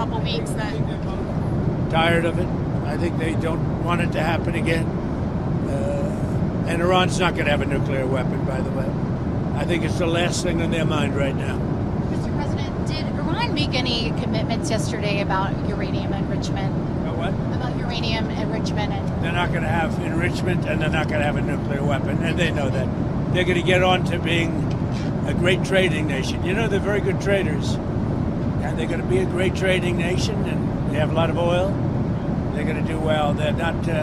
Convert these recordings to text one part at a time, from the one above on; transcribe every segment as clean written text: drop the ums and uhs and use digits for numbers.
couple weeks that... Tired of it. I think they don't want it to happen again. And Iran's not going to have a nuclear weapon, by the way. I think it's the last thing on their mind right now. Mr. President, did Iran make any commitments yesterday about uranium enrichment? About what? About uranium enrichment. They're not going to have enrichment, and they're not going to have a nuclear weapon, and they know that. They're going to get on to being a great trading nation. You know, they're very good traders. And they're going to be a great trading nation, and they have a lot of oil. They're going to do well. They're not going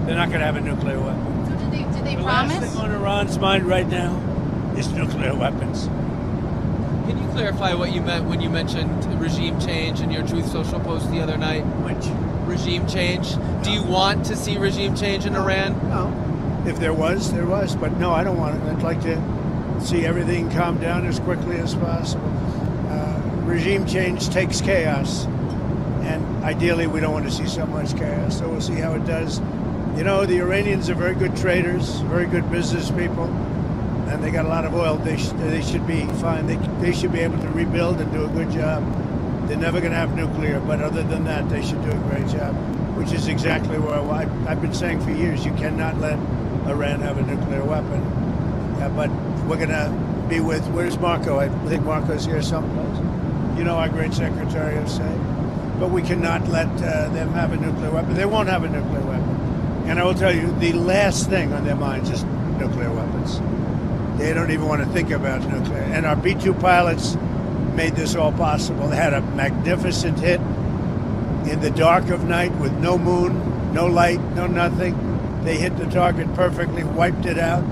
to have a nuclear weapon. So did they The promise? last thing on Iran's mind right now is nuclear weapons. Can you clarify what you meant when you mentioned regime change in your Truth Social post the other night? Which? Regime change? Do you want to see regime change in Iran? No. If there was, there was. But no, I don't want it. I'd like to see everything calm down as quickly as possible. Regime change takes chaos. And ideally, we don't want to see so much chaos. So we'll see how it does. You know, the Iranians are very good traders, very good business people. And they got a lot of oil. They should be fine. They should be able to rebuild and do a good job. They're never going to have nuclear, but other than that, they should do a great job, which is exactly where I've been saying for years, you cannot let Iran have a nuclear weapon. But we're going to be with, where's Marco? I think Marco's here someplace. You know, our great Secretary of State. But we cannot let them have a nuclear weapon. They won't have a nuclear weapon. And I will tell you, the last thing on their minds is nuclear weapons. They don't even want to think about nuclear. And our B-2 pilots made this all possible. They had a magnificent hit in the dark of night with no moon, no light, no nothing. They hit the target perfectly, wiped it out.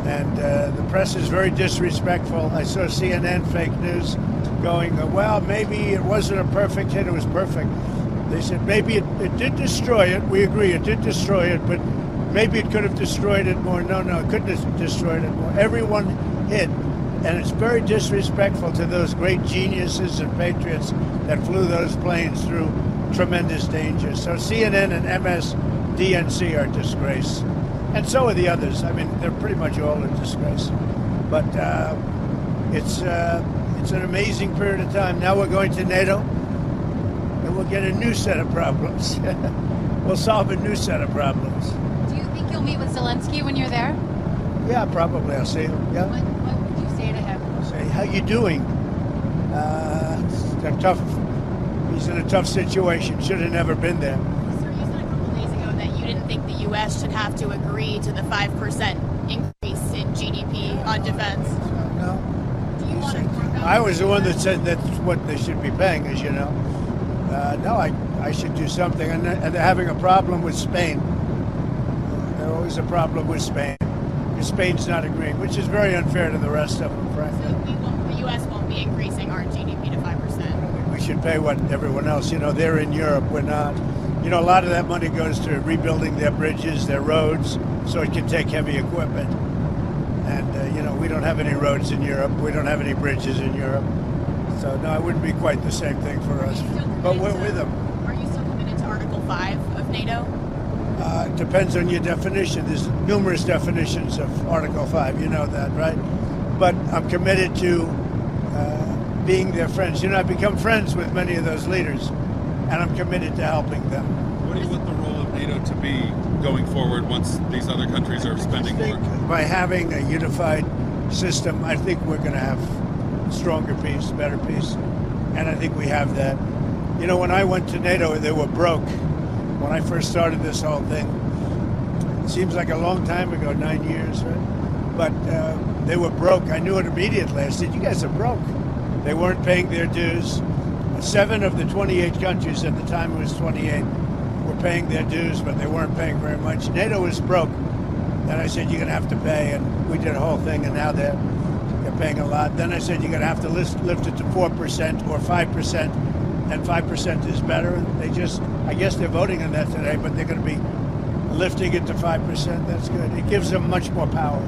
And the press is very disrespectful. I saw CNN fake news going, well, maybe it wasn't a perfect hit, it was perfect. They said maybe it did destroy it. We agree, it did destroy it, but maybe it could have destroyed it more. No, it couldn't have destroyed it more. Everyone hit. And it's very disrespectful to those great geniuses and patriots that flew those planes through tremendous danger. So CNN and MSDNC are a disgrace. And so are the others. I mean, they're pretty much all a disgrace. But it's an amazing period of time. Now we're going to NATO, and we'll get a new set of problems. We'll solve a new set of problems. Do you think you'll meet with Zelensky when you're there? Yeah, probably. I'll see him. Yeah. What would you say to him? Say, how you doing? It's tough. He's in a tough situation. Should have never been there. Sir, you said a couple days ago that you didn't think the U.S. should have to agree to the 5% increase in GDP on defense. No. Do you want to... I was the one that said that's what they should be paying, as you know. No, I should do something. And they're having a problem with Spain. There's always a problem with Spain. Because Spain's not agreeing, which is very unfair to the rest of them, frankly. So the U.S. won't be increasing our GDP to 5%. We should pay what everyone else, you know, they're in Europe, we're not. You know, a lot of that money goes to rebuilding their bridges, their roads, so it can take heavy equipment. And, you know, we don't have any roads in Europe. We don't have any bridges in Europe. So, no, it wouldn't be quite the same thing for us. But we're with them. Are you still committed to Article 5 of NATO? It depends on your definition. There's numerous definitions of Article 5. You know that, right? But I'm committed to being their friends. You know, I've become friends with many of those leaders, and I'm committed to helping them. What do you want the role of NATO to be going forward once these other countries are spending more? By having a unified system, I think we're going to have stronger peace, better peace, and I think we have that. You know, when I went to NATO, they were broke. When I first started this whole thing, it seems like a long time ago, 9 years, right? But they were broke. I knew it immediately. I said, you guys are broke. They weren't paying their dues. 7 of the 28 countries, at the time it was 28, were paying their dues, but they weren't paying very much. NATO was broke. And I said, you're going to have to pay. And we did a whole thing, and now they're paying a lot. Then I said, you're going to have to lift it to 4% or 5%. And 5% is better. And they just, I guess they're voting on that today, but they're going to be lifting it to 5%. That's good. It gives them much more power.